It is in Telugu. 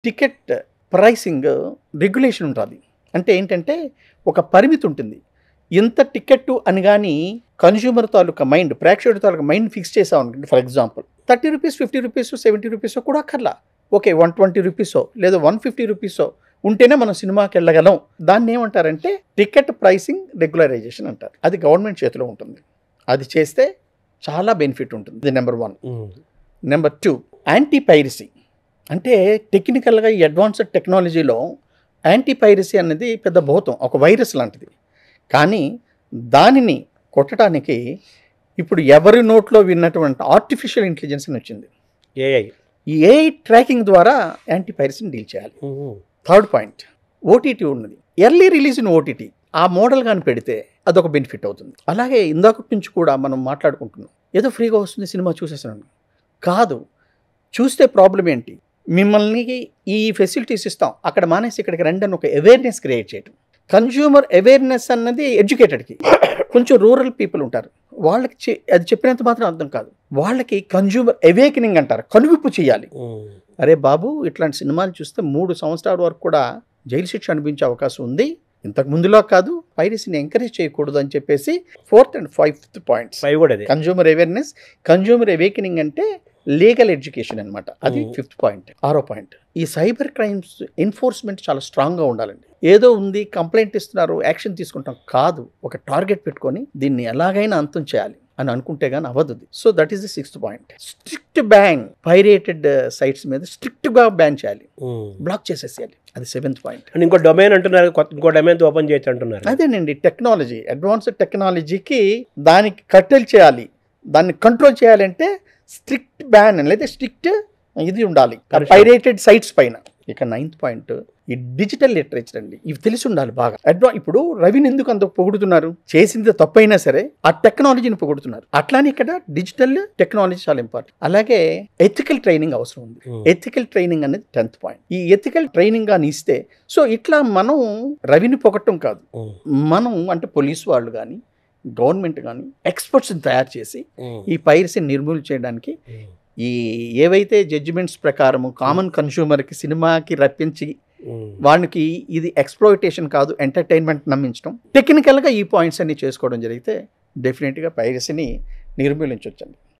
టికెట్ ప్రైసింగ్ రెగ్యులేషన్ ఉంటుంది. అంటే ఏంటంటే ఒక పరిమితి ఉంటుంది. ఇంత టికెట్ అని కానీ కన్జ్యూమర్ తాలూకా మైండ్, ప్రేక్షకుడి తాలూకా మైండ్ ఫిక్స్ చేసాం అనుకోండి. For example 30 rupees, 50 rupees, 70 rupees కూడా అక్కర్లా. ఓకే 120 రూపీసో లేదా 150 రూపీసో ఉంటేనే మనం సినిమాకి వెళ్ళగలం. దాన్ని ఏమంటారంటే టికెట్ ప్రైసింగ్ రెగ్యులరైజేషన్ అంటారు. అది గవర్నమెంట్ చేతిలో ఉంటుంది. అది చేస్తే చాలా బెనిఫిట్ ఉంటుంది. ఇది నెంబర్ 1. Number 2 anti piracy. అంటే టెక్నికల్గా ఈ అడ్వాన్స్డ్ టెక్నాలజీలో యాంటీ పైరసీ అనేది పెద్ద భూతం, ఒక వైరస్ లాంటిది. కానీ దానిని కొట్టడానికి ఇప్పుడు ఎవరి నోట్లో విన్నటువంటి ఆర్టిఫిషియల్ ఇంటెలిజెన్స్ అని వచ్చింది. ఈ ఏఐ ట్రాకింగ్ ద్వారా యాంటీ పైరసీని డీల్ చేయాలి. థర్డ్ పాయింట్ ఓటీటీ ఉన్నది. ఎర్లీ రిలీజ్ ఇన్ ఓటీటీ ఆ మోడల్ కానీ పెడితే అదొక బెనిఫిట్ అవుతుంది. అలాగే ఇందాక నుంచి కూడా మనం మాట్లాడుకుంటున్నాం, ఏదో ఫ్రీగా వస్తుంది సినిమా చూసేసాను కాదు. చూస్తే ప్రాబ్లం ఏంటి, మిమ్మల్ని ఈ ఫెసిలిటీస్ ఇస్తాం అక్కడ మానేసి ఇక్కడికి రండి అని ఒక అవేర్నెస్ క్రియేట్ చేయడం. కన్జ్యూమర్ అవేర్నెస్ అన్నది ఎడ్యుకేటెడ్కి, కొంచెం రూరల్ పీపుల్ ఉంటారు వాళ్ళకి అది చెప్పినంత మాత్రం అర్థం కాదు. వాళ్ళకి కన్జ్యూమర్ అవేకనింగ్ అంటారు, కనువిప్పు చేయాలి. అరే బాబు ఇట్లాంటి సినిమాలు చూస్తే 3 సంవత్సరాల వరకు కూడా జైలు శిక్ష అనిపించే అవకాశం ఉంది, ఇంతకు ముందులో కాదు, పైరసీని ఎంకరేజ్ చేయకూడదు అని చెప్పేసి 4th and 5th points. Consumer awareness, consumer awakening అంటే లీగల్ ఎడ్యుకేషన్ అనమాట. అది 5th పాయింట్. 6వ పాయింట్ ఈ సైబర్ క్రైమ్స్ ఎన్ఫోర్స్మెంట్ చాలా స్ట్రాంగ్గా ఉండాలండి. ఏదో ఉంది కంప్లైంట్ ఇస్తున్నారు యాక్షన్ తీసుకుంటాం కాదు, ఒక టార్గెట్ పెట్టుకొని దీన్ని ఎలాగైనా అంతం చేయాలి అని అనుకుంటే కానీ అవ్వదు. So that is the 6th point. Strict ban, pirated sites మీద స్ట్రిక్ట్గా బ్యాన్ చేయాలి, బ్లాక్ చేసేసేయాలి. అది 7th పాయింట్. ఇంకో డొమైన్ అంటున్నారు, ఇంకో డొమైన్ ఓపెన్ చేయొచ్చు అంటున్నారు. అదేనండి టెక్నాలజీ, అడ్వాన్స్డ్ టెక్నాలజీకి దానికి కట్టెలు చేయాలి, దాన్ని కంట్రోల్ చేయాలంటే స్ట్రిక్ట్ బ్యాన్ లేదా స్ట్రిక్ట్ ఇది ఉండాలి పైరేటెడ్ సైట్స్ పైన. ఇక 9th పాయింట్ ఈ డిజిటల్ లిటరేచర్ అండి. ఇవి తెలిసి ఉండాలి బాగా. ఇప్పుడు రవిని ఎందుకు అంత పొగుడుతున్నారు, చేసింది తప్పైనా సరే ఆ టెక్నాలజీని పొగుడుతున్నారు. అట్లానే ఇక్కడ డిజిటల్ టెక్నాలజీ చాలా ఇంపార్టెంట్. అలాగే ఎథికల్ ట్రైనింగ్ అవసరం ఉంది. ఎథికల్ ట్రైనింగ్ అనేది 10th పాయింట్. ఈ ఎథికల్ ట్రైనింగ్ కానీ ఇస్తే, సో ఇట్లా మనం రవిని పొగట్టం కాదు, మనం అంటే పోలీసు వాళ్ళు కానీ గవర్నమెంట్ కానీ ఎక్స్పర్ట్స్ని తయారు చేసి ఈ పైరసీని నిర్మూలన చేయడానికి ఈ ఏవైతే జడ్జిమెంట్స్ ప్రకారం కామన్ కన్స్యూమర్కి సినిమాకి రప్పించి వానికి ఇది ఎక్స్ప్లోయిటేషన్ కాదు ఎంటర్టైన్మెంట్ నమ్మించడం, టెక్నికల్గా ఈ పాయింట్స్ అన్ని చేసుకోవడం జరిగితే డెఫినెట్గా పైరసీని నిర్మూలించవచ్చండి.